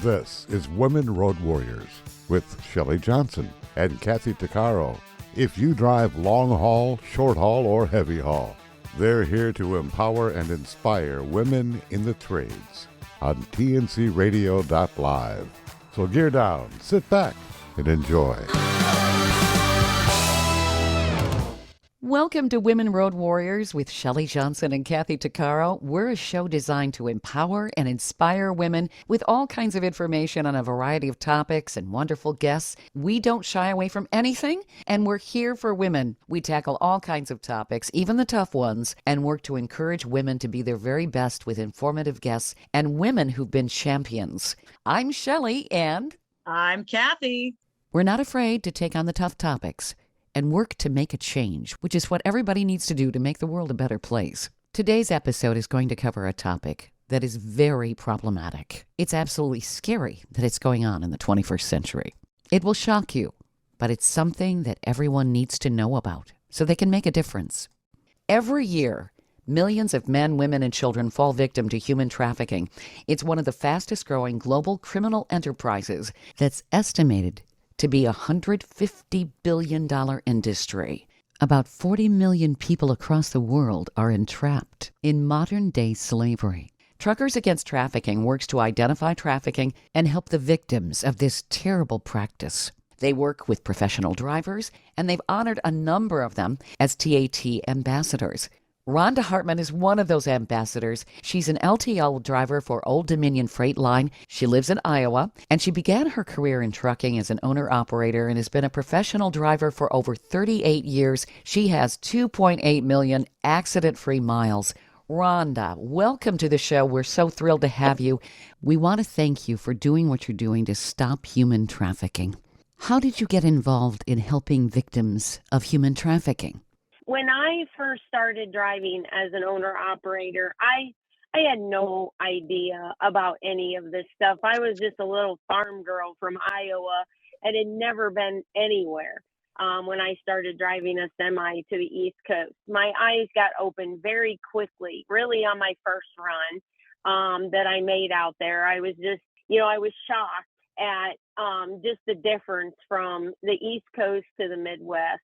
This is Women Road Warriors with Shelley Johnson and Kathy Tuccaro. If you drive long haul, short haul, or heavy haul, they're here to empower and inspire women in the trades on tncradio.live. So gear down, sit back, and enjoy. Welcome to Women Road Warriors with Shelley Johnson and Kathy Tuccaro. We're a show designed to empower and inspire women with all kinds of information on a variety of topics and wonderful guests. We don't shy away from anything, and we're here for women. We tackle all kinds of topics, even the tough ones, and work to encourage women to be their very best with informative guests and women who've been champions. I'm Shelley, and I'm Kathy. We're not afraid to take on the tough topics and work to make a change, which is what everybody needs to do to make the world a better place. Today's episode is going to cover a topic that is very problematic. It's absolutely scary that it's going on in the 21st century. It will shock you, but it's something that everyone needs to know about so they can make a difference. Every year, millions of men, women, and children fall victim to human trafficking. It's one of the fastest growing global criminal enterprises that's estimated to be a $150 billion industry. About 40 million people across the world are entrapped in modern-day slavery. Truckers Against Trafficking works to identify trafficking and help the victims of this terrible practice. They work with professional drivers, and they've honored a number of them as TAT ambassadors. Rhonda Hartman is one of those ambassadors. She's an LTL driver for Old Dominion Freight Line. She lives in Iowa, and she began her career in trucking as an owner-operator and has been a professional driver for over 38 years. She has 2.8 million accident-free miles. Rhonda, welcome to the show. We're so thrilled to have you. We want to thank you for doing what you're doing to stop human trafficking. How did you get involved in helping victims of human trafficking? When I first started driving as an owner-operator, I had no idea about any of this stuff. I was just a little farm girl from Iowa and had never been anywhere when I started driving a semi to the East Coast. My eyes got opened very quickly, really on my first run that I made out there. I was just, I was shocked at just the difference from the East Coast to the Midwest.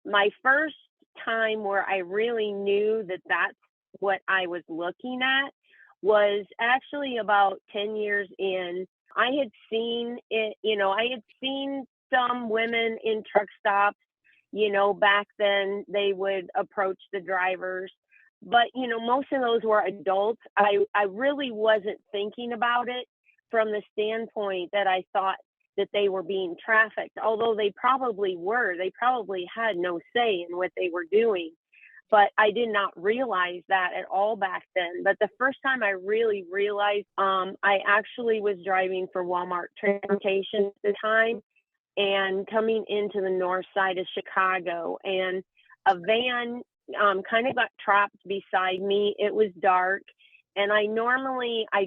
My first time where I really knew that that's what I was looking at was actually about 10 years in. I had seen it, I had seen some women in truck stops, back then they would approach the drivers. But, most of those were adults. I really wasn't thinking about it from the standpoint that I thought that they were being trafficked, although they probably were. They probably had no say in what they were doing. But I did not realize that at all back then. But the first time I really realized, I actually was driving for Walmart Transportation at the time and coming into the north side of Chicago. And a van kind of got trapped beside me. It was dark. And I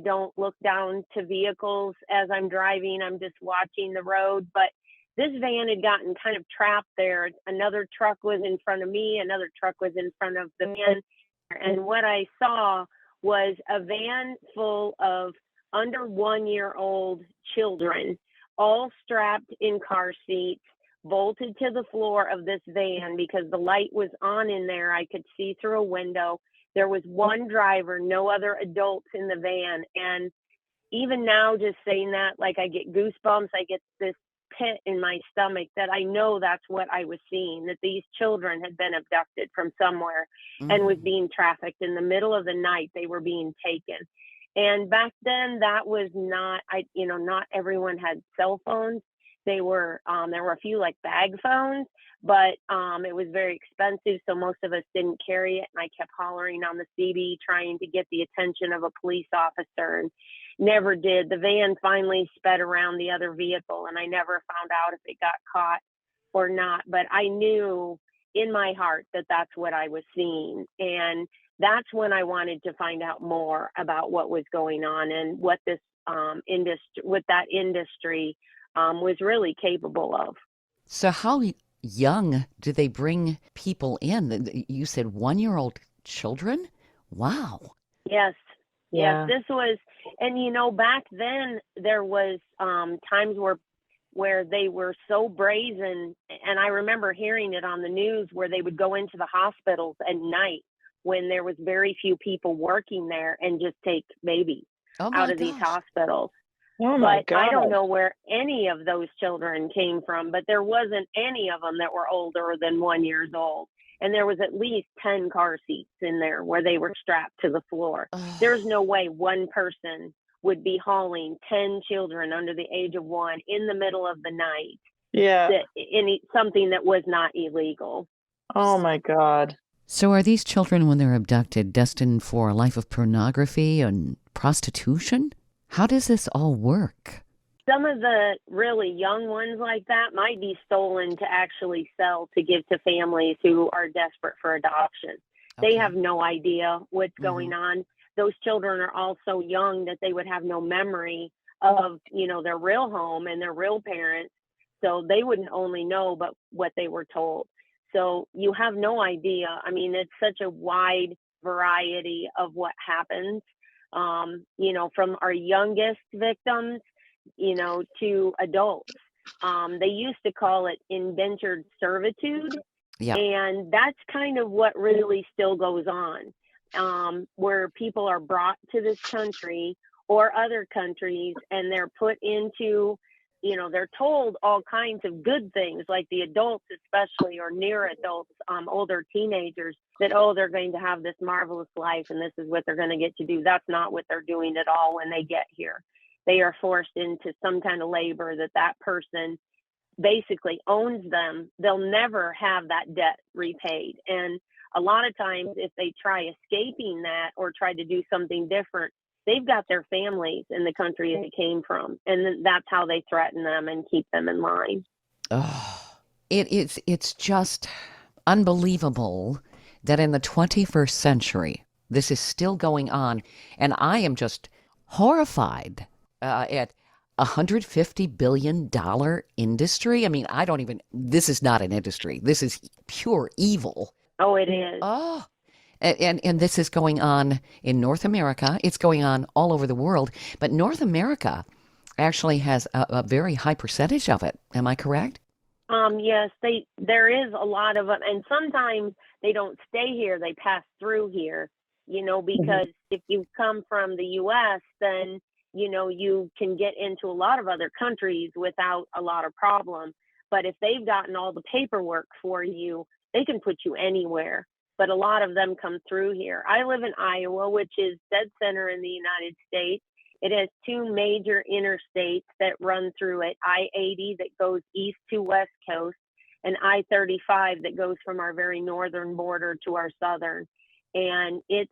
don't look down to vehicles as I'm driving. I'm just watching the road. But this van had gotten kind of trapped there. Another truck was in front of me. Another truck was in front of the van. And what I saw was a van full of under 1-year-old children, all strapped in car seats, bolted to the floor of this van because the light was on in there. I could see through a window. There was one driver, no other adults in the van. And even now, just saying that, like I get goosebumps, I get this pit in my stomach that I know that's what I was seeing, that these children had been abducted from somewhere and was being trafficked in the middle of the night. They were being taken. And back then that was not, not everyone had cell phones. There were a few like bag phones, but it was very expensive, so most of us didn't carry it. And I kept hollering on the CB trying to get the attention of a police officer and never did. The van finally sped around the other vehicle, and I never found out if it got caught or not. But I knew in my heart that that's what I was seeing. And that's when I wanted to find out more about what was going on and what this industry was really capable of. So how young do they bring people in? You said 1-year-old children? Wow. Yes. Yes, Yeah. this was, and back then there was times where they were so brazen, and I remember hearing it on the news where they would go into the hospitals at night when there was very few people working there and just take babies Oh out my of these gosh. hospitals. Oh my But I God. don't know where any of those children came from, but there wasn't any of them that were older than 1 year old. And there was at least 10 car seats in there where they were strapped to the floor. There's no way one person would be hauling 10 children under the age of 1 in the middle of the night. Yeah. Something that was not illegal. Oh my God. So are these children, when they're abducted, destined for a life of pornography and prostitution? How does this all work? Some of the really young ones like that might be stolen to actually sell to give to families who are desperate for adoption. They have no idea what's going on. Those children are all so young that they would have no memory of, their real home and their real parents. So they wouldn't only know but what they were told. So you have no idea. I mean, it's such a wide variety of what happens, from our youngest victims, to adults. They used to call it indentured servitude. Yeah. And that's kind of what really still goes on, where people are brought to this country or other countries and they're put into, they're told all kinds of good things, like the adults especially, or near adults, older teenagers, that, they're going to have this marvelous life and this is what they're going to get to do. That's not what they're doing at all when they get here. They are forced into some kind of labor that person basically owns them. They'll never have that debt repaid. And a lot of times if they try escaping that or try to do something different, they've got their families in the country they came from. And that's how they threaten them and keep them in line. Oh, it's just unbelievable that in the 21st century, this is still going on. And I am just horrified at $150 billion industry. I mean, this is not an industry. This is pure evil. Oh, it is. Oh, and this is going on in North America. It's going on all over the world. But North America actually has a very high percentage of it. Am I correct? Yes, there is a lot of them. And sometimes they don't stay here. They pass through here, because if you come from the U.S., then you can get into a lot of other countries without a lot of problem. But if they've gotten all the paperwork for you, they can put you anywhere. But a lot of them come through here. I live in Iowa, which is dead center in the United States. It has 2 major interstates that run through it, I-80 that goes east to west coast, and I-35 that goes from our very northern border to our southern. And it's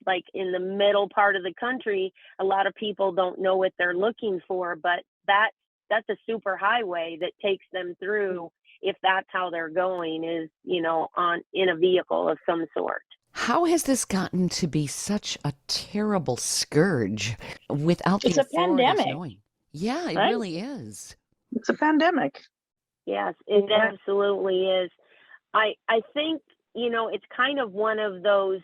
like in the middle part of the country. A lot of people don't know what they're looking for, but that's a super highway that takes them through, if that's how they're going, is, in a vehicle of some sort. How has this gotten to be such a terrible scourge without It's the a authorities pandemic. knowing? Yeah, it Right? really is. It's a pandemic. Yes, it absolutely is. I think, it's kind of one of those,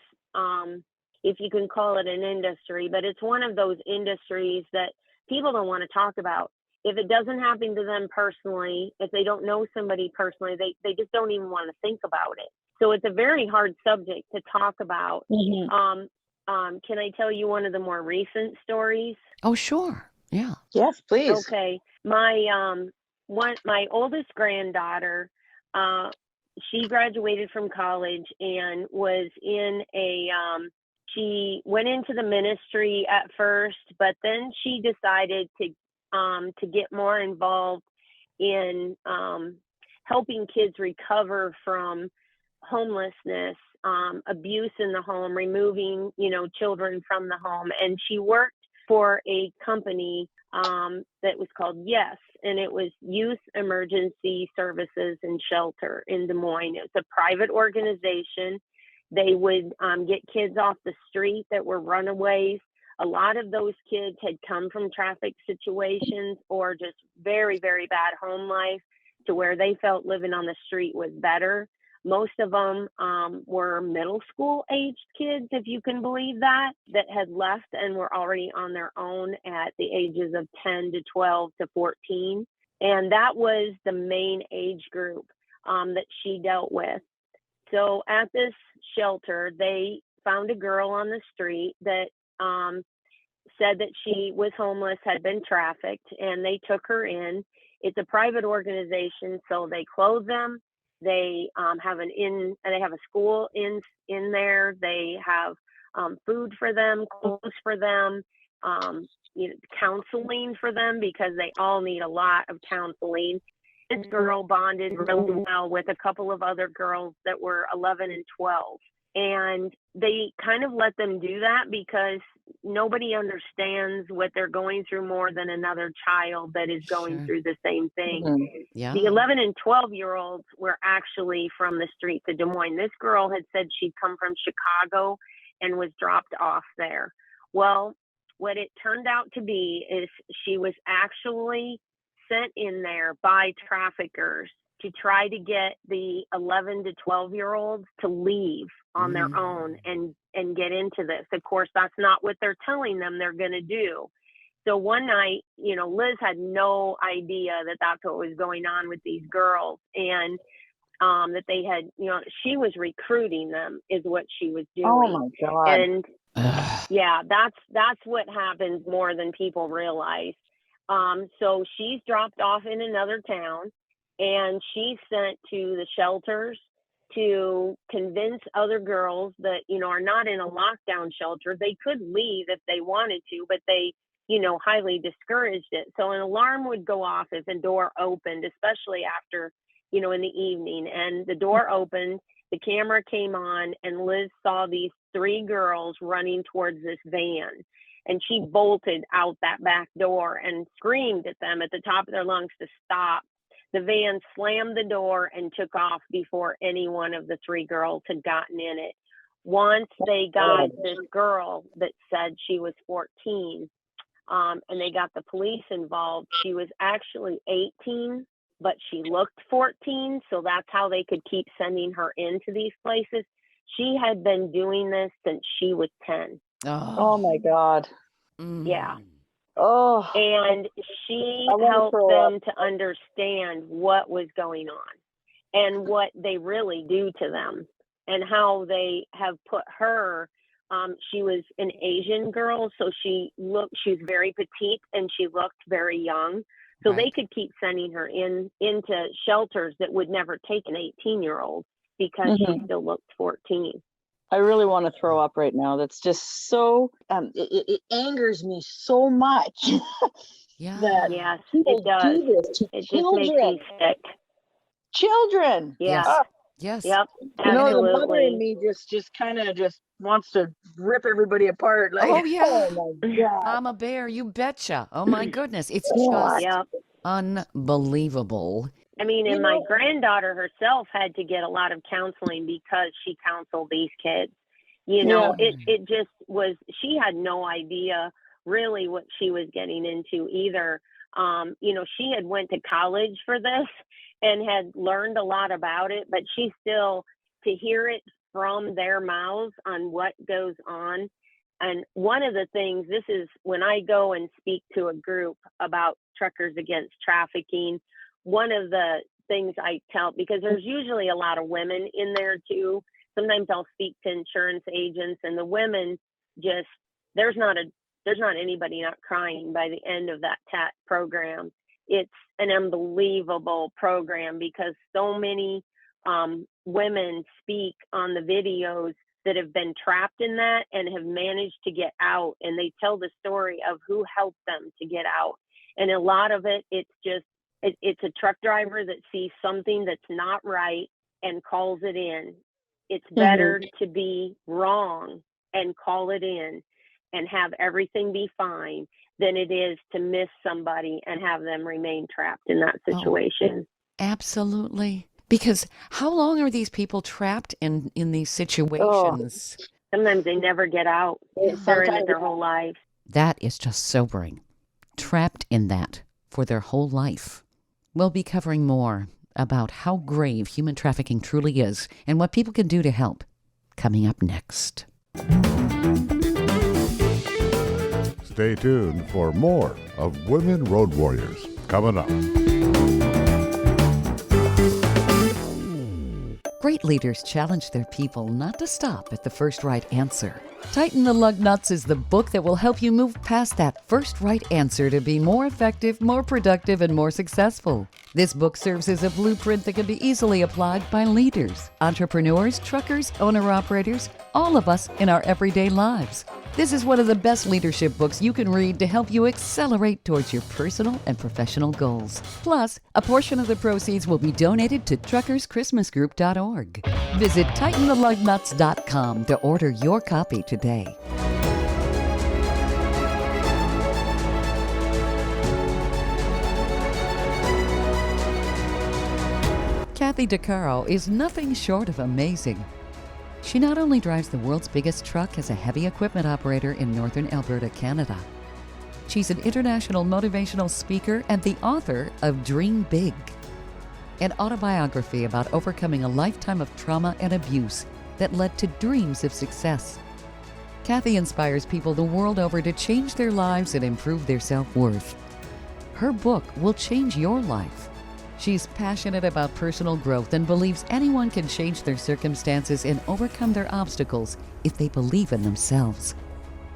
if you can call it an industry, but it's one of those industries that people don't want to talk about. If it doesn't happen to them personally, if they don't know somebody personally, they just don't even want to think about it. So it's a very hard subject to talk about. Can I tell you one of the more recent stories? Oh, sure. Yeah. Yes, please. Okay. My oldest granddaughter, she graduated from college and was in she went into the ministry at first, but then she decided to get more involved in helping kids recover from homelessness, abuse in the home, removing, children from the home. And she worked for a company that was called Yes, and it was Youth Emergency Services and Shelter in Des Moines. It's a private organization. They would get kids off the street that were runaways. A lot of those kids had come from traffic situations or just very, very bad home life to where they felt living on the street was better. Most of them were middle school aged kids, if you can believe that had left and were already on their own at the ages of 10 to 12 to 14. And that was the main age group that she dealt with. So at this shelter, they found a girl on the street that said that she was homeless, had been trafficked, and they took her in. It's a private organization, so they clothe them. They have a school in there. They have food for them, clothes for them, counseling for them, because they all need a lot of counseling. This girl bonded really well with a couple of other girls that were 11 and 12. And they kind of let them do that because nobody understands what they're going through more than another child that is going through the same thing. Mhm. Yeah. The 11 and 12-year-olds were actually from the streets of Des Moines. This girl had said she'd come from Chicago and was dropped off there. Well, what it turned out to be is she was actually sent in there by traffickers to try to get the 11 to 12-year-olds to leave on their own and get into this. Of course, that's not what they're telling them they're going to do. So one night, Liz had no idea that that's what was going on with these girls, and that they had, she was recruiting them is what she was doing. Oh my God. And yeah, that's what happens more than people realize. So she's dropped off in another town, and she's sent to the shelters to convince other girls that, are not in a lockdown shelter. They could leave if they wanted to, but they, highly discouraged it. So an alarm would go off if a door opened, especially after, in the evening. And the door opened, the camera came on, and Liz saw these 3 girls running towards this van. And she bolted out that back door and screamed at them at the top of their lungs to stop. The van slammed the door and took off before any one of the 3 girls had gotten in it. Once they got this girl that said she was 14, and they got the police involved, she was actually 18, but she looked 14, so that's how they could keep sending her into these places. She had been doing this since she was 10. Oh my God. Yeah. Oh. And she helped them to understand what was going on and what they really do to them, and how they have put her, she was an Asian girl, so she's very petite and she looked very young. So they could keep sending her into shelters that would never take an 18-year-old because she still looked 14. I really want to throw up right now. That's just so, it angers me so much. Yeah. That yes, people it does. do this to it children. Just makes me sick. Children. Yeah. Yes. Yep. The mother Absolutely. in me just kind of wants to rip everybody apart. Like, Oh, yeah. oh my God. Mama Bear, you betcha. Oh, my goodness. It's God. just Yep. unbelievable. I mean, and my granddaughter herself had to get a lot of counseling because she counseled these kids. It just was, she had no idea really what she was getting into either. She had went to college for this and had learned a lot about it, but she still, to hear it from their mouths on what goes on. And one of the things, this is when I go and speak to a group about Truckers Against Trafficking, one of the things I tell, because there's usually a lot of women in there too. Sometimes I'll speak to insurance agents, and the women just, there's not anybody not crying by the end of that TAT program. It's an unbelievable program because so many women speak on the videos that have been trapped in that and have managed to get out, and they tell the story of who helped them to get out. And a lot of it, it's just, it's a truck driver that sees something that's not right and calls it in. It's better to be wrong and call it in and have everything be fine than it is to miss somebody and have them remain trapped in that situation. Oh, absolutely. Because how long are these people trapped in these situations? Sometimes they never get out. They're in it their whole life. That is just sobering. Trapped in that for their whole life. We'll be covering more about how grave human trafficking truly is and what people can do to help. Coming up next. Stay tuned for more of Women Road Warriors coming up. Great leaders challenge their people not to stop at the first right answer. Tighten the Lug Nuts is the book that will help you move past that first right answer to be more effective, more productive, and more successful. This book serves as a blueprint that can be easily applied by leaders, entrepreneurs, truckers, owner-operators, all of us in our everyday lives. This is one of the best leadership books you can read to help you accelerate towards your personal and professional goals. Plus, a portion of the proceeds will be donated to truckerschristmasgroup.org. Visit TightenTheLugNuts.com to order your copy today. Kathy DeCaro is nothing short of amazing. She not only drives the world's biggest truck as a heavy equipment operator in northern Alberta, Canada. She's an international motivational speaker and the author of Dream Big, an autobiography about overcoming a lifetime of trauma and abuse that led to dreams of success. Kathy inspires people the world over to change their lives and improve their self-worth. Her book will change your life. She's passionate about personal growth and believes anyone can change their circumstances and overcome their obstacles if they believe in themselves.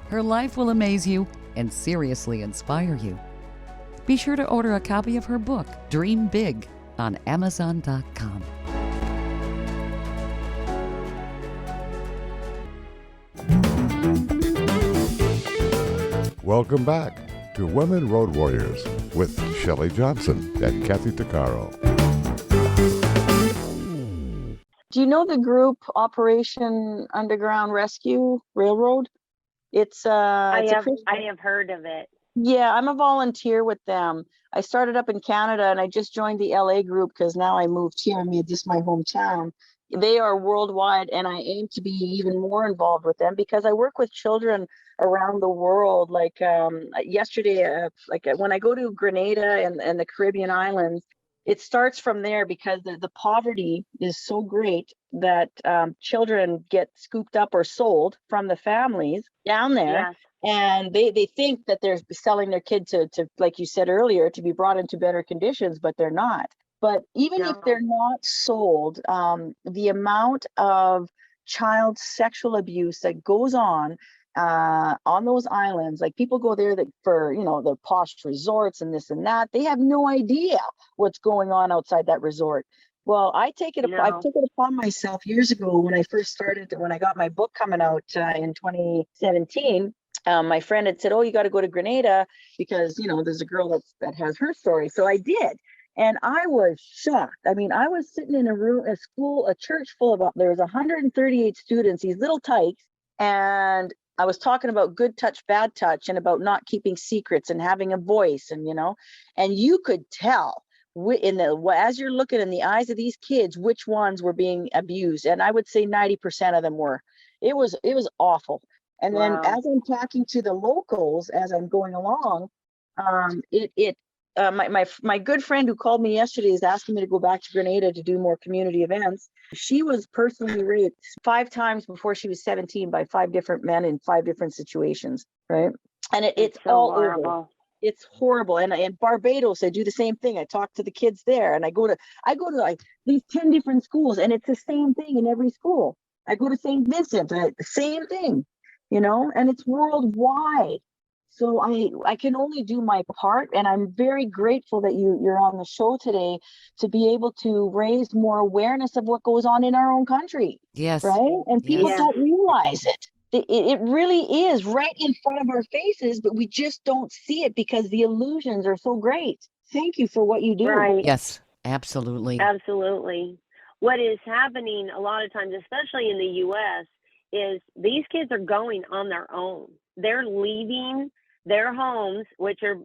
Her life will amaze you and seriously inspire you. Be sure to order a copy of her book, Dream Big, on Amazon.com. Welcome back to Women Road Warriors with Shelley Johnson and Kathy DeCaro. Do you know the group Operation Underground Rescue Railroad? I have heard of it. Yeah, I'm a volunteer with them. I started up in Canada and I just joined the LA group because now I moved here. I made this my hometown. They are worldwide and I aim to be even more involved with them because I work with children around the world. Like yesterday, when I go to Grenada and the Caribbean islands, it starts from there because the poverty is so great that children get scooped up or sold from the families down there. Yes. And they think that they're selling their kid to, like you said earlier, to be brought into better conditions, but they're not. But even if they're not sold, the amount of child sexual abuse that goes on those islands, like people go there for the posh resorts and this and that, they have no idea what's going on outside that resort. Well, I took it upon myself years ago when I first started, when I got my book coming out in 2017. My friend had said, "Oh, you got to go to Grenada because there's a girl that has her story." So I did. And I was shocked. I mean, I was sitting in a church full of, there was 138 students, these little tykes. And I was talking about good touch, bad touch, and about not keeping secrets and having a voice. And you could tell as you're looking in the eyes of these kids, which ones were being abused. And I would say 90% of them were. It was awful. And then as I'm talking to the locals, as I'm going along, my good friend who called me yesterday is asking me to go back to Grenada to do more community events. She was personally raped 5 times before she was 17 by 5 different men in 5 different situations, right? And it's so all horrible. Over. It's horrible. And in Barbados, I do the same thing. I talk to the kids there, and I go to like these 10 different schools, and it's the same thing in every school. I go to St. Vincent, the same thing, and it's worldwide. So I can only do my part, and I'm very grateful that you're on the show today to be able to raise more awareness of what goes on in our own country. Yes. Right? And people don't realize it. It really is right in front of our faces, but we just don't see it because the illusions are so great. Thank you for what you do. Right. Yes, absolutely. Absolutely. What is happening a lot of times, especially in the U.S., is these kids are going on their own. They're leaving their homes, which are,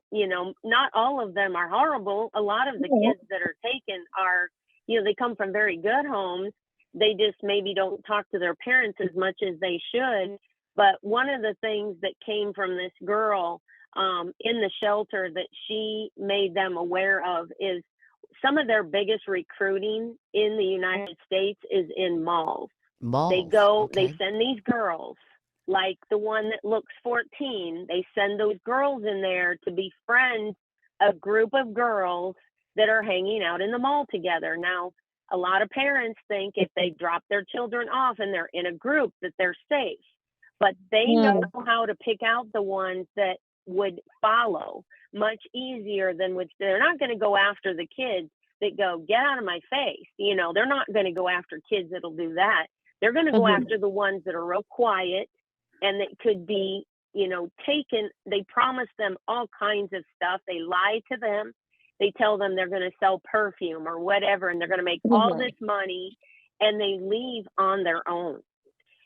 not all of them are horrible. A lot of the kids that are taken are, they come from very good homes. They just maybe don't talk to their parents as much as they should. But one of the things that came from this girl in the shelter that she made them aware of is some of their biggest recruiting in the United States is in malls. They go, Okay. they send these girls, like the one that looks 14, they send those girls in there to befriend a group of girls that are hanging out in the mall together. Now, a lot of parents think if they drop their children off and they're in a group that they're safe, but they know how to pick out the ones that would follow much easier than which they're not going to go after the kids that go, get out of my face. You know, they're not going to go after kids that'll do that. They're going to go after the ones that are real quiet and that could be, you know, taken. They promise them all kinds of stuff. They lie to them. They tell them they're going to sell perfume or whatever, and they're going to make all this money, and they leave on their own.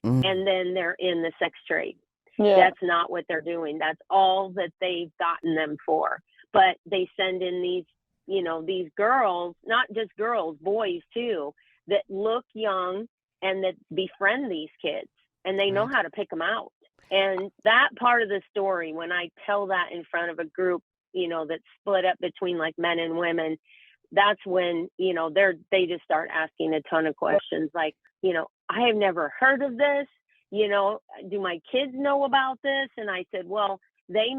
And then they're in the sex trade. That's not what they're doing. That's all that they've gotten them for. But they send in these, you know, these girls, not just girls, boys too, that look young and that befriend these kids, and they know how to pick them out. And that part of the story, when I tell that in front of a group, you know, that's split up between like men and women, that's when, you know, they just start asking a ton of questions like, you know, I have never heard of this. You know, do my kids know about this? And I said, well, they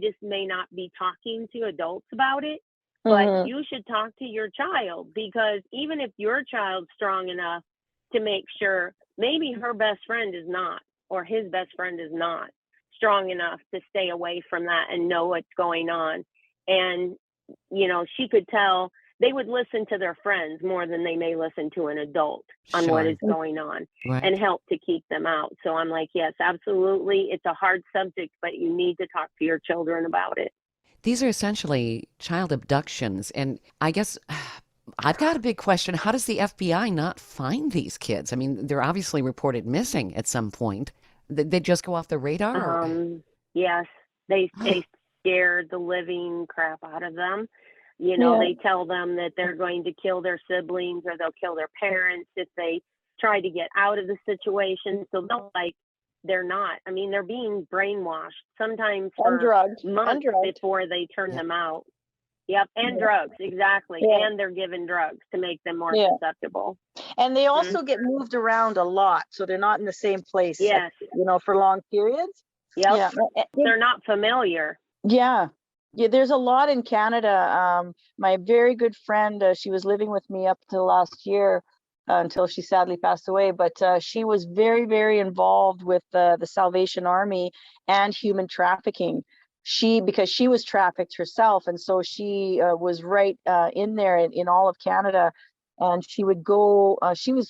just may not be talking to adults about it, but you should talk to your child, because even if your child's strong enough to make sure, maybe her best friend is not, or his best friend is not strong enough to stay away from that and know what's going on. And, you know, she could tell they would listen to their friends more than they may listen to an adult on what is going on and help to keep them out. So I'm like, yes, absolutely. It's a hard subject, but you need to talk to your children about it. These are essentially child abductions. And I guess I've got a big question. How does the FBI not find these kids? I mean, they're obviously reported missing at some point. They just go off the radar? Yes, they scare the living crap out of them. You know, they tell them that they're going to kill their siblings or they'll kill their parents if they try to get out of the situation. So they're not. I mean, they're being brainwashed sometimes for months before they turn them out. Yep, and drugs, exactly. And they're given drugs to make them more susceptible. And they also get moved around a lot, so they're not in the same place, you know, for long periods. Yep. They're not familiar. Yeah, there's a lot in Canada. My very good friend, she was living with me up till last year, until she sadly passed away, but she was very, very involved with the Salvation Army and human trafficking. Because she was trafficked herself, and so she was right in there in all of Canada, and she would go, she was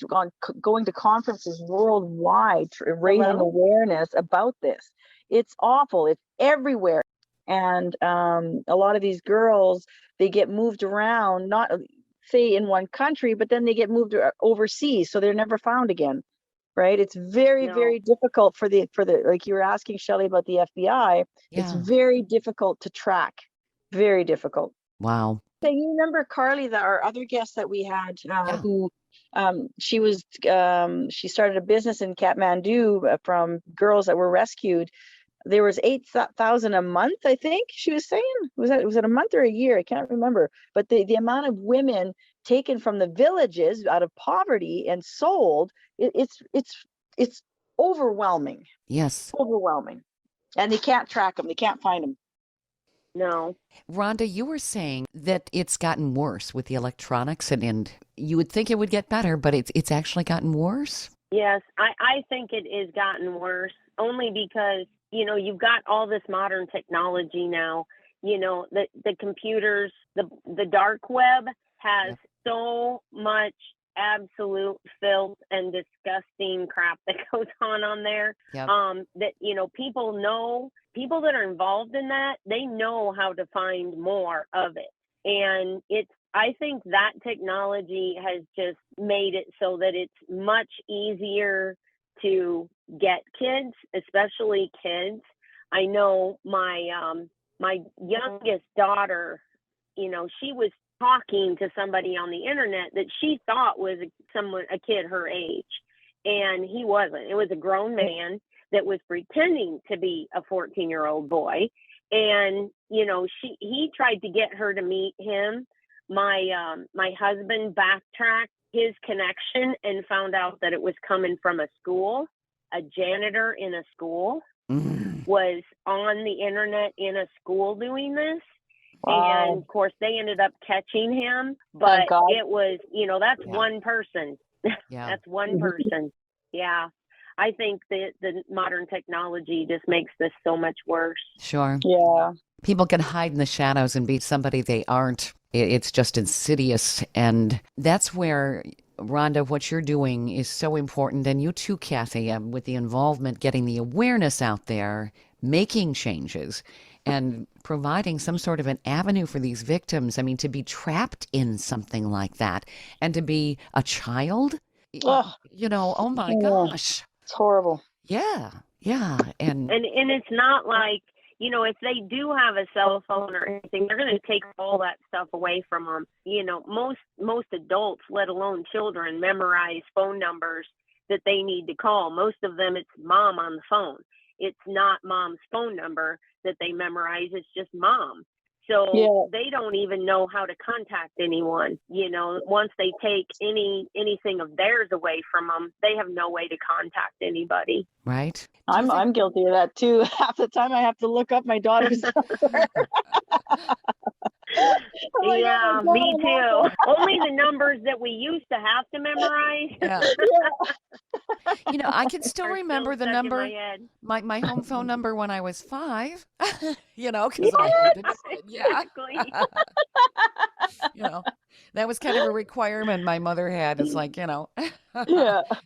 going to conferences worldwide, raising awareness about this. It's awful. It's everywhere. And a lot of these girls, they get moved around, not say in one country, but then they get moved overseas, so they're never found again. Right? It's very, very difficult for the like you were asking Shelley about the FBI. It's very difficult to track. Very difficult. Wow. So you remember Carly, our other guest that we had, who she started a business in Kathmandu from girls that were rescued. There was 8,000 a month, I think she was saying. Was it a month or a year? I can't remember. But the amount of women taken from the villages out of poverty and sold, it's overwhelming. Yes. Overwhelming. And they can't track them. They can't find them. No. Rhonda, you were saying that it's gotten worse with the electronics, and you would think it would get better, but it's actually gotten worse? Yes, I think it is gotten worse, only because, you know, you've got all this modern technology now. You know, the computers, the dark web has so much absolute filth and disgusting crap that goes on there. That, you know, people that are involved in that, they know how to find more of it. And I think that technology has just made it so that it's much easier to get kids, especially kids. I know my youngest daughter, you know, she was talking to somebody on the internet that she thought was a kid her age, and he wasn't. It was a grown man that was pretending to be a 14-year-old boy. And, you know, he tried to get her to meet him my husband backtracked his connection and found out that it was coming from a school. A janitor in a school was on the internet in a school doing this. Wow. And of course they ended up catching him, but it was, that's one person. Yeah. That's one person. Yeah. I think that the modern technology just makes this so much worse. Sure. Yeah. People can hide in the shadows and be somebody they aren't. It's just insidious. And that's where, Rhonda, what you're doing is so important. And you too, Kathy, with the involvement, getting the awareness out there, making changes, and providing some sort of an avenue for these victims. I mean, to be trapped in something like that and to be a child, oh my gosh. It's horrible. Yeah. Yeah. And it's not like, if they do have a cell phone or anything, they're going to take all that stuff away from them. Most adults, let alone children, memorize phone numbers that they need to call. Most of them, it's mom on the phone. It's not mom's phone number that they memorize. It's just mom. So they don't even know how to contact anyone. Once they take anything of theirs away from them, they have no way to contact anybody. Right. I'm guilty of that too. Half the time I have to look up my daughter's number. Yeah, me too. Only the numbers that we used to have to memorize. Yeah. I can still remember the number, my home phone number when I was 5, because I had to do it. Yeah. Exactly. That was kind of a requirement my mother had. It's like, Yeah.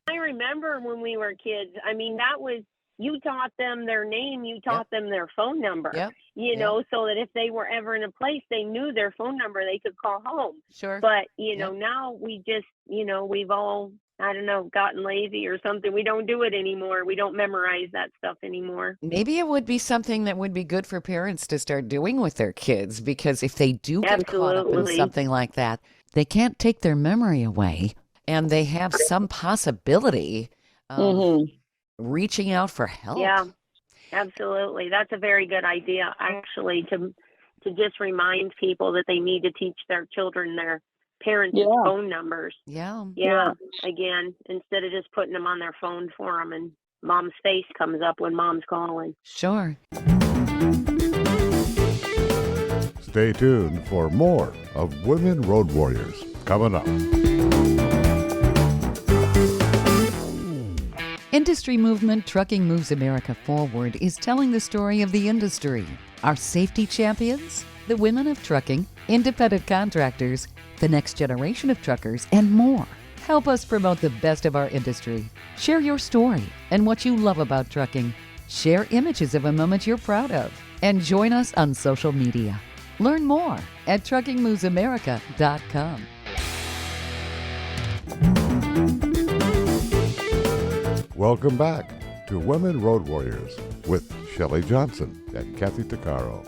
I remember when we were kids, that was, you taught them their name, you taught them their phone number, so that if they were ever in a place, they knew their phone number, they could call home. Sure. But, now we just, we've all, I don't know, gotten lazy or something. We don't do it anymore. We don't memorize that stuff anymore. Maybe it would be something that would be good for parents to start doing with their kids, because if they do get caught up in something like that, they can't take their memory away, and they have some possibility of reaching out for help. Yeah, absolutely. That's a very good idea, actually, to just remind people that they need to teach their children their parents' phone numbers. Yeah. Again, instead of just putting them on their phone for them and mom's face comes up when mom's calling. Sure. Stay tuned for more of Women Road Warriors coming up. Industry movement Trucking Moves America Forward is telling the story of the industry. Our safety champions, the women of trucking, independent contractors, the next generation of truckers, and more. Help us promote the best of our industry. Share your story and what you love about trucking. Share images of a moment you're proud of. And join us on social media. Learn more at truckingmovesamerica.com. Welcome back to Women Road Warriors with Shelley Johnson and Kathy Tuccaro.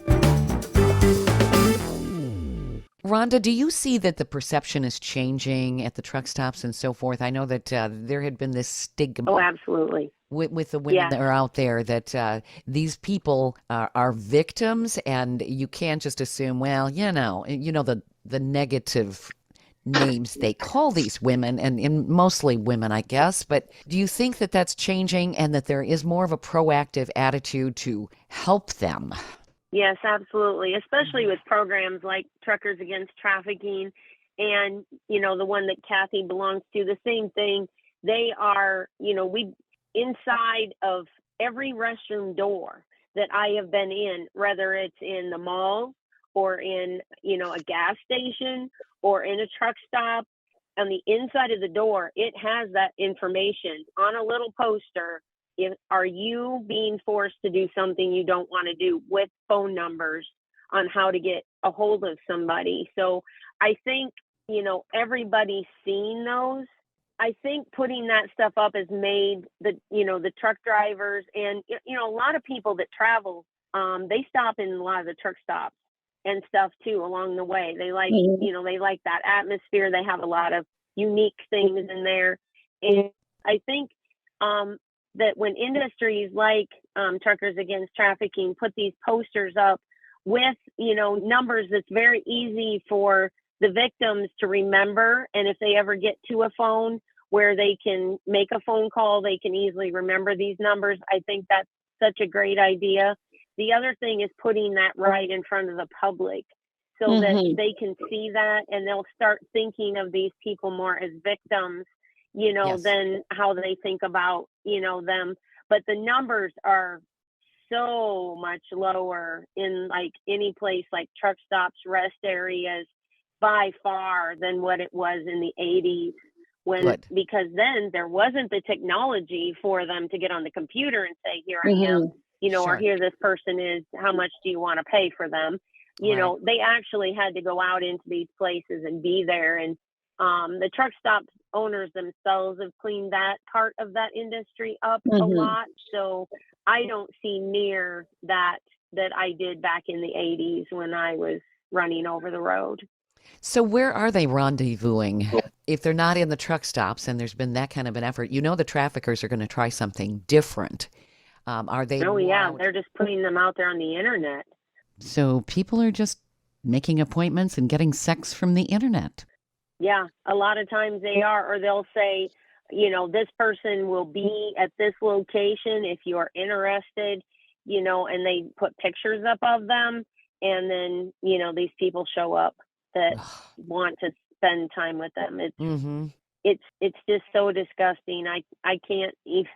Rhonda, do you see that the perception is changing at the truck stops and so forth? I know that there had been this stigma. Oh, absolutely. With the women that are out there, that these people are victims, and you can't just assume, well, the negative names they call these women, and mostly women, I guess. But do you think that that's changing, and that there is more of a proactive attitude to help them? Yes, absolutely. Especially with programs like Truckers Against Trafficking and, the one that Kathy belongs to, the same thing. They are, inside of every restroom door that I have been in, whether it's in the mall or in, a gas station or in a truck stop, on the inside of the door, it has that information on a little poster. Are you being forced to do something you don't want to do, with phone numbers on how to get a hold of somebody? So I think, everybody's seen those. I think putting that stuff up has made the truck drivers and, a lot of people that travel, they stop in a lot of the truck stops and stuff too along the way. They like, they like that atmosphere. They have a lot of unique things in there. And I think that when industries like Truckers Against Trafficking put these posters up with, numbers that's very easy for the victims to remember. And if they ever get to a phone where they can make a phone call, they can easily remember these numbers. I think that's such a great idea. The other thing is putting that right in front of the public so that they can see that, and they'll start thinking of these people more as victims, Yes. than how they think about, them. But the numbers are so much lower in like any place like truck stops, rest areas by far than what it was in the 80s because then there wasn't the technology for them to get on the computer and say, here I am, or here this person is, how much do you want to pay for them? They actually had to go out into these places and be there. And the truck stop owners themselves have cleaned that part of that industry up a lot. So I don't see near that I did back in the 80s when I was running over the road. So where are they rendezvousing? If they're not in the truck stops and there's been that kind of an effort, the traffickers are going to try something different. Are they? Oh, yeah. They're just putting them out there on the internet. So people are just making appointments and getting sex from the internet. Yeah, a lot of times they are, or they'll say, this person will be at this location if you are interested, and they put pictures up of them. And then, these people show up that want to spend time with them. It's just so disgusting. I can't even,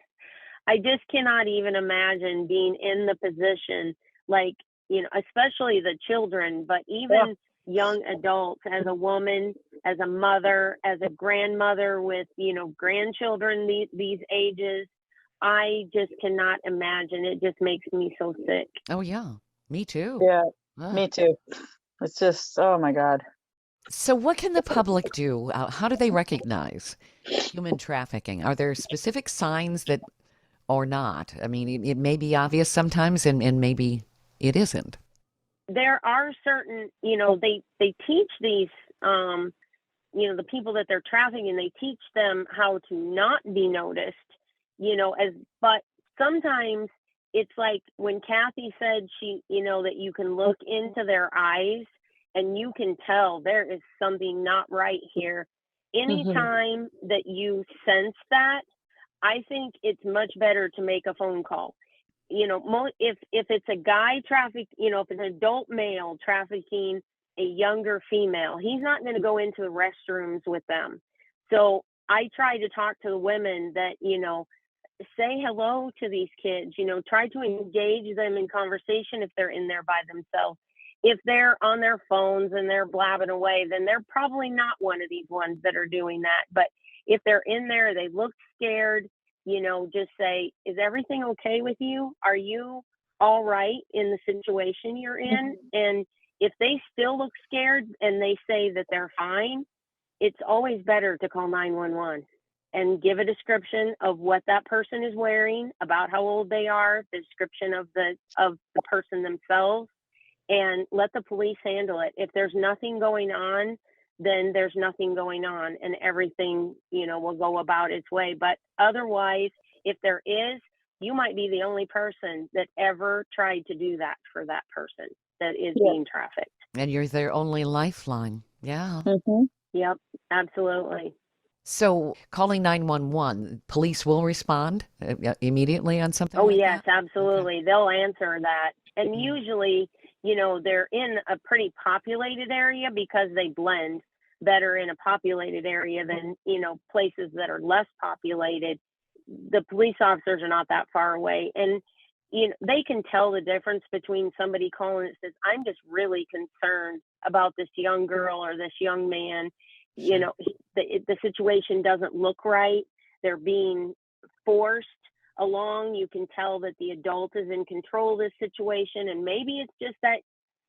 I just cannot even imagine being in the position, like, especially the children, but even young adults, as a woman, as a mother, as a grandmother with, grandchildren these ages. I just cannot imagine. It just makes me so sick. Oh, yeah. Me too. Yeah, me too. It's just, oh my God. So what can the public do? How do they recognize human trafficking? Are there specific signs that, or not? I mean, it may be obvious sometimes and maybe it isn't. There are certain, they teach these, the people that they're trafficking, they teach them how to not be noticed, but sometimes it's like when Kathy said that you can look into their eyes and you can tell there is something not right here. Anytime that you sense that, I think it's much better to make a phone call. If it's a guy if it's an adult male trafficking a younger female, he's not going to go into the restrooms with them. So I try to talk to the women that, say hello to these kids, try to engage them in conversation if they're in there by themselves. If they're on their phones and they're blabbing away, then they're probably not one of these ones that are doing that. But if they're in there, they look scared, just say, is everything okay with you? Are you all right in the situation you're in? And if they still look scared and they say that they're fine, it's always better to call 911 and give a description of what that person is wearing, about how old they are, the description of the person themselves, and let the police handle it. If there's nothing going on, then there's nothing going on and everything, will go about its way. But otherwise, if there is, you might be the only person that ever tried to do that for that person that is being trafficked. And you're their only lifeline. Yeah. Yep, absolutely. So calling 911, police will respond immediately on something like yes, that? Absolutely. Okay. They'll answer that. And usually, they're in a pretty populated area because they blend better in a populated area than, places that are less populated. The police officers are not that far away. And, they can tell the difference between somebody calling that says, I'm just really concerned about this young girl or this young man. The situation doesn't look right. They're being forced along. You can tell that the adult is in control of this situation, and maybe it's just that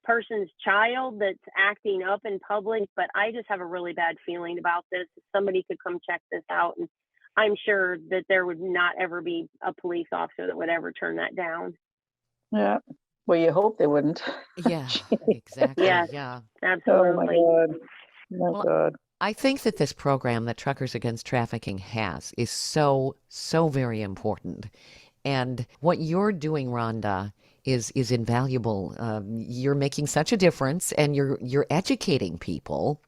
person's child that's acting up in public. But I just have a really bad feeling about this. Somebody could come check this out, and I'm sure that there would not ever be a police officer that would ever turn that down. Yeah. Well, you hope they wouldn't. Yeah, exactly. Yes, yeah, absolutely. Oh my God. I think that this program that Truckers Against Trafficking has is so very important. And what you're doing, Rhonda, is invaluable. You're making such a difference, and you're educating people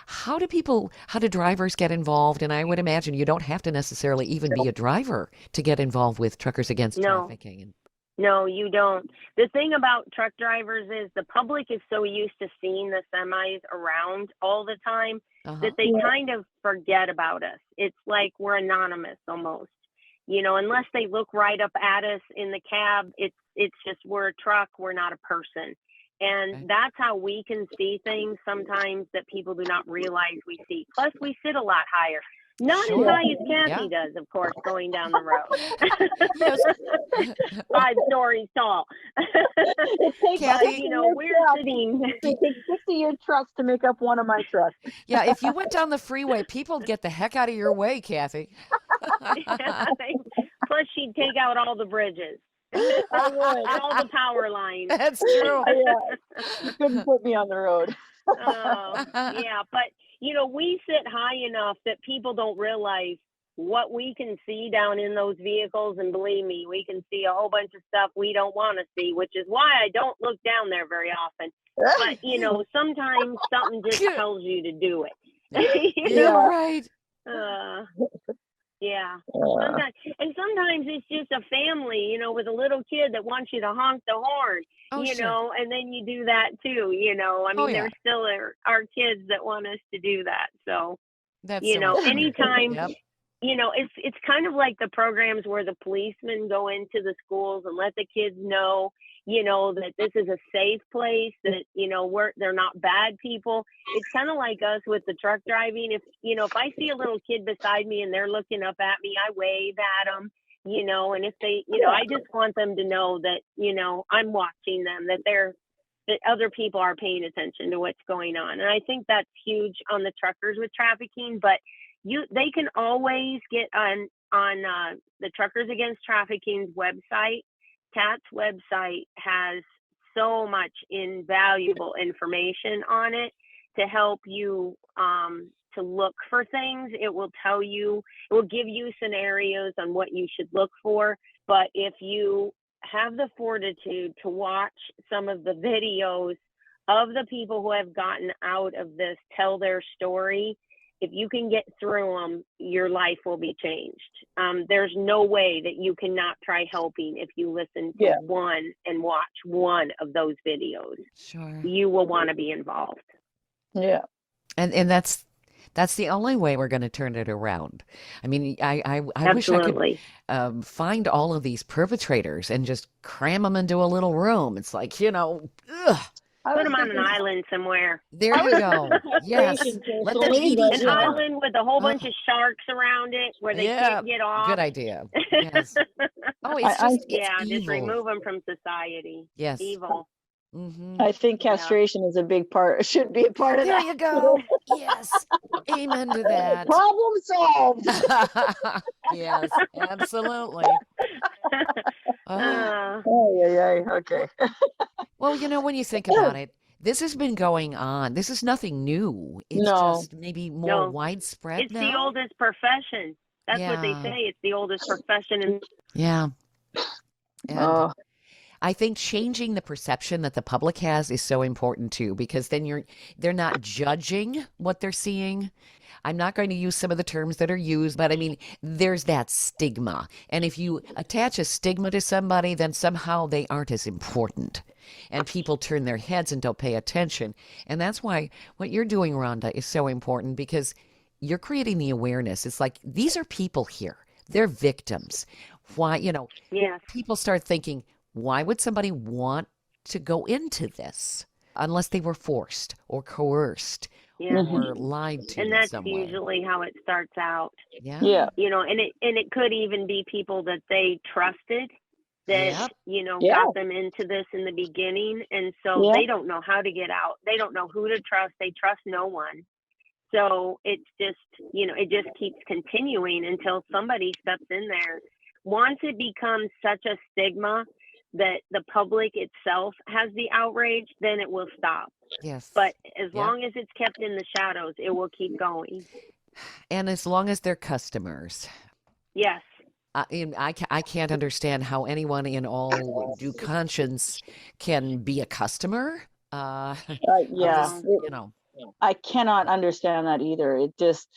How do drivers get involved? And I would imagine you don't have to necessarily even be a driver to get involved with Truckers Against Trafficking. No, you don't. The thing about truck drivers is the public is so used to seeing the semis around all the time that they kind of forget about us. It's like we're anonymous almost. Unless they look right up at us in the cab, it's just we're a truck, we're not a person. And that's how we can see things sometimes that people do not realize we see. Plus, we sit a lot higher. Not as high as Kathy does, of course, going down the road. 5 stories tall. It takes Kathy, we're sitting. It takes 60-year trucks to make up one of my trucks. Yeah, if you went down the freeway, people'd get the heck out of your way, Kathy. Plus, she'd take out all the bridges. I would. And all the power lines. That's true. You couldn't put me on the road. Yeah, but we sit high enough that people don't realize what we can see down in those vehicles, and believe me, we can see a whole bunch of stuff we don't want to see, which is why I don't look down there very often. But sometimes something just tells you to do it. Right. Yeah. Sometimes it's just a family, with a little kid that wants you to honk the horn, Sure. and then you do that too, there still are kids that want us to do that. So, That's anytime, Yep. It's kind of like the programs where the policemen go into the schools and let the kids know, that this is a safe place, that, they're not bad people. It's kind of like us with the truck driving. If I see a little kid beside me and they're looking up at me, I wave at them, and if they, I just want them to know that, I'm watching them, that other people are paying attention to what's going on. And I think that's huge on the truckers with trafficking, but they can always get on the Truckers Against Trafficking's website. TAT's website has so much invaluable information on it to help you to look for things. It will give you scenarios on what you should look for. But if you have the fortitude to watch some of the videos of the people who have gotten out of this, tell their story, if you can get through them, your life will be changed. There's no way that you cannot try helping if you listen to one and watch one of those videos. Sure. You will want to be involved. Yeah. And that's the only way we're going to turn it around. I mean, I wish I could find all of these perpetrators and just cram them into a little room. It's like, ugh. Put them on an island somewhere. There you go. Yes. Let them eat each An other. island with a whole bunch of sharks around it where they can't get off. Good idea. Yes. Oh, it's just evil. remove them from society. Yes. Evil. Mm-hmm. I think castration is a big part. Should be a part of there that. There you go. Yes. Amen to that. Problem solved. Yes, absolutely. Okay. Well, when you think about it, this has been going on. This is nothing new. It's just maybe more widespread it's now. The oldest profession. That's what they say. It's the oldest profession. Yeah. And I think changing the perception that the public has is so important too, because then they're not judging what they're seeing. I'm not going to use some of the terms that are used, but I mean, there's that stigma. And if you attach a stigma to somebody, then somehow they aren't as important. And people turn their heads and don't pay attention. And that's why what you're doing, Rhonda, is so important, because you're creating the awareness. It's like, these are people here. They're victims. Why, people start thinking, why would somebody want to go into this unless they were forced or coerced or lied to? And that's in some usually way. How it starts out. Yeah. And it could even be people that they trusted that, got them into this in the beginning. And so they don't know how to get out. They don't know who to trust. They trust no one. So it's just, it just keeps continuing until somebody steps in there. Once it becomes such a stigma that the public itself has the outrage, then it will stop. Yes. But as long as it's kept in the shadows, it will keep going. And as long as they're customers. Yes. I can't understand how anyone in all due conscience can be a customer. I cannot understand that either. It just,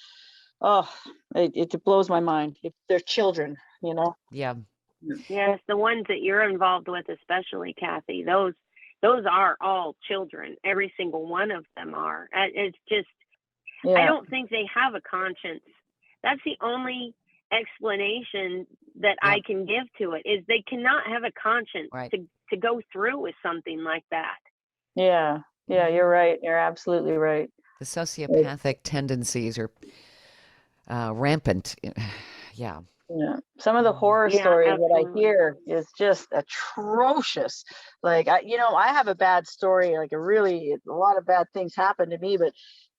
oh, it blows my mind. If they're children, you know. Yeah. Yes, the ones that you're involved with, especially Kathy, those are all children. Every single one of them are. It's just, I Yeah. don't think they have a conscience. That's the only explanation that Yeah. I can give to it, is they cannot have a conscience Right. to go through with something like that. Yeah. Yeah, you're right. You're absolutely right. The sociopathic tendencies are rampant. Yeah. Yeah. Some of the horror Yeah, stories that I absolutely. hear is just atrocious. Like I have a bad story, like a lot of bad things happen to me, but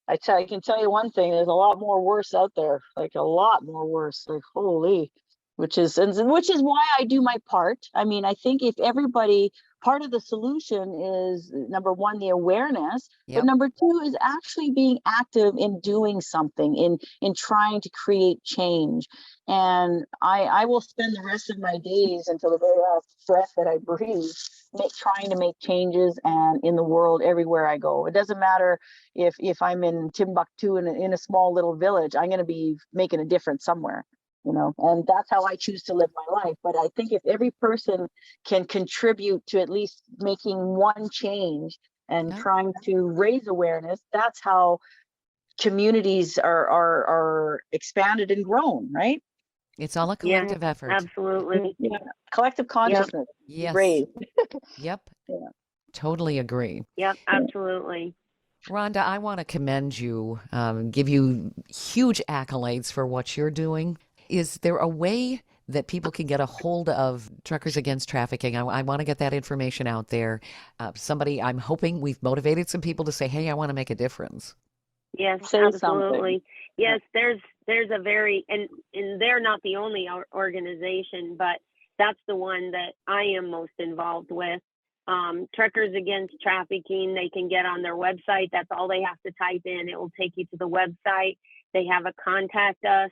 I can tell you one thing, there's a lot more worse out there, like a lot more worse, like holy, which is why I do my part. I mean, I think if everybody, part of the solution is number one, the awareness, but Yep. number two is actually being active in doing something, in trying to create change. And I will spend the rest of my days until the very last breath that I breathe, trying to make changes and in the world everywhere I go. It doesn't matter if I'm in Timbuktu in a small little village, I'm going to be making a difference somewhere, you know, and that's how I choose to live my life. But I think if every person can contribute to at least making one change and Yeah. trying to raise awareness, that's how communities are expanded and grown, right? It's all a Yeah, collective effort. absolutely. Yeah. Collective consciousness Yes. raised. Yep. Yeah. Totally agree. Yep, absolutely. Rhonda, I want to commend you, give you huge accolades for what you're doing. Is there a way that people can get a hold of Truckers Against Trafficking? I want to get that information out there. I'm hoping we've motivated some people to say, hey, I want to make a difference. Yes, Say absolutely. something. Yes, there's a very, and they're not the only organization, but that's the one that I am most involved with. Truckers Against Trafficking, they can get on their website. That's all they have to type in. It will take you to the website. They have a contact us,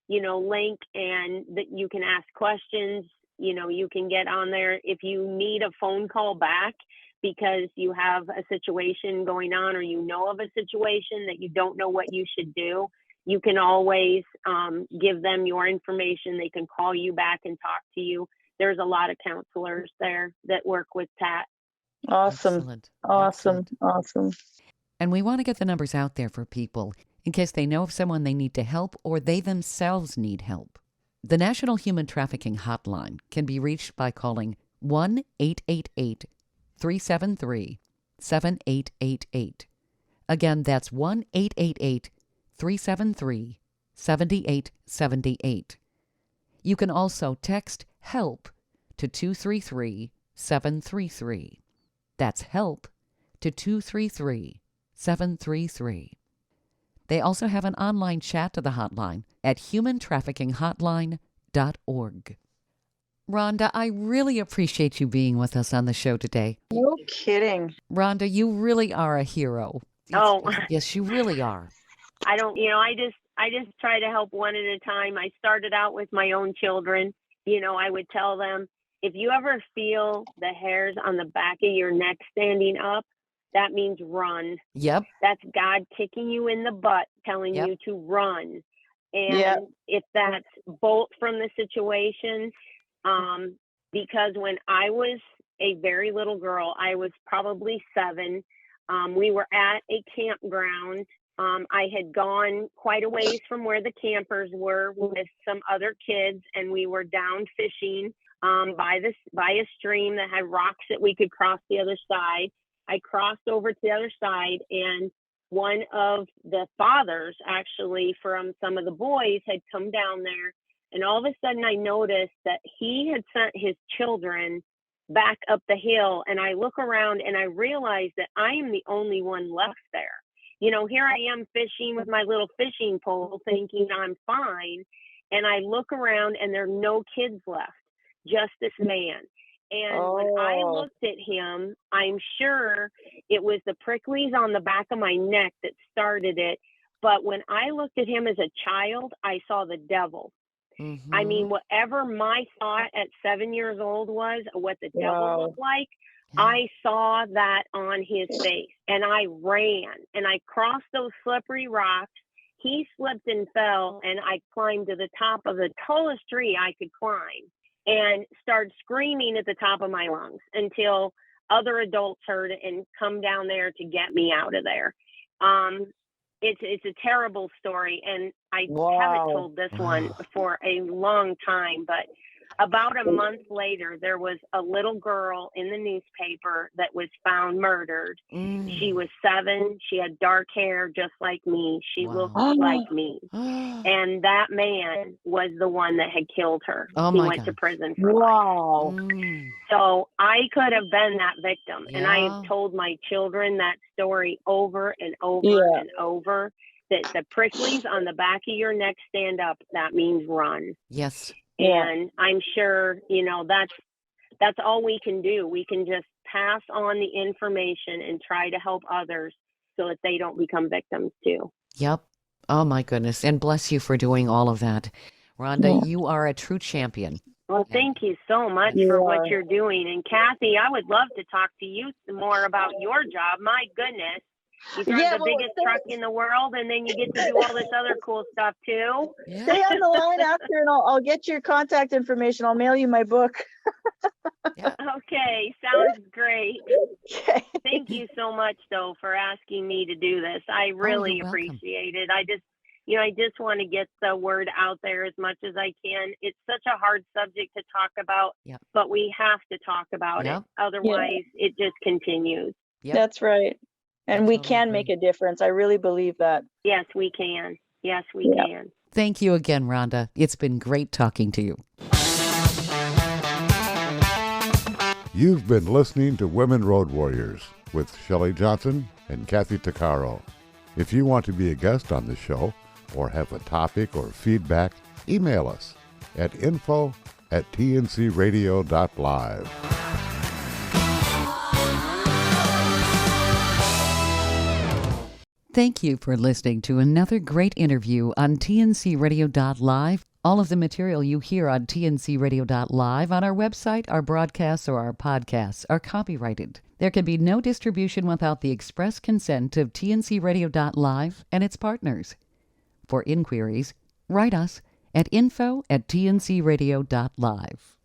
link, and that you can ask questions. You can get on there if you need a phone call back because you have a situation going on or of a situation that you don't know what you should do. You can always give them your information. They can call you back and talk to you. There's a lot of counselors there that work with TAT. Awesome. Excellent. Awesome. Excellent. Awesome. And we want to get the numbers out there for people in case they know of someone they need to help or they themselves need help. The National Human Trafficking Hotline can be reached by calling 1-888-373-7888. Again, that's 1-888-373-7878. You can also text HELP to 233-733. That's HELP to 233-733. They also have an online chat to the hotline at humantraffickinghotline.org. Rhonda, I really appreciate you being with us on the show today. No kidding. Rhonda, you really are a hero. Oh, Yes, you really are. I don't, I just try to help one at a time. I started out with my own children. I would tell them, if you ever feel the hairs on the back of your neck standing up, that means run. Yep. That's God kicking you in the butt, telling Yep. you to run. And Yeah. if that's bolt from the situation, because when I was a very little girl, I was probably 7. We were at a campground. I had gone quite a ways from where the campers were with some other kids, and we were down fishing by a stream that had rocks that we could cross the other side. I crossed over to the other side, and one of the fathers, actually, from some of the boys had come down there, and all of a sudden I noticed that he had sent his children back up the hill, and I look around and I realize that I am the only one left there. Here I am fishing with my little fishing pole thinking I'm fine, and I look around and there are no kids left, just this man. And when I looked at him, I'm sure it was the pricklies on the back of my neck that started it. But when I looked at him as a child, I saw the devil. Mm-hmm. I mean, whatever my thought at 7 years old was, what the devil looked like, I saw that on his face, and I ran, and I crossed those slippery rocks. He slipped and fell, and I climbed to the top of the tallest tree I could climb and started screaming at the top of my lungs until other adults heard it and come down there to get me out of there. It's a terrible story, and I haven't told this one for a long time, but about a month later, there was a little girl in the newspaper that was found murdered. She was 7. She had dark hair just like me. She looked like me. And that man was the one that had killed her. He went to prison for life. So I could have been that victim. And I have told my children that story over and over and over, that the pricklies on the back of your neck stand up. That means run. Yes. And I'm sure, that's all we can do. We can just pass on the information and try to help others so that they don't become victims too. Yep. Oh my goodness. And bless you for doing all of that. Rhonda, you are a true champion. Well, thank you so much for what you're doing. And Kathy, I would love to talk to you some more about your job. My goodness. You drive the biggest truck in the world, and then you get to do all this other cool stuff too. Stay on the line after, and I'll get your contact information. I'll mail you my book. Okay, sounds great. Okay. Thank you so much, though, for asking me to do this. I really appreciate it. I just want to get the word out there as much as I can. It's such a hard subject to talk about, but we have to talk about it. Otherwise, it just continues. That's right. And we can make a difference. I really believe that. Yes, we can. Yes, we can. Thank you again, Rhonda. It's been great talking to you. You've been listening to Women Road Warriors with Shelley Johnson and Kathy Tuccaro. If you want to be a guest on the show or have a topic or feedback, email us at info@tncradio.live. Thank you for listening to another great interview on TNCradio.live. All of the material you hear on TNCradio.live on our website, our broadcasts, or our podcasts are copyrighted. There can be no distribution without the express consent of TNCradio.live and its partners. For inquiries, write us at info@tncradio.live.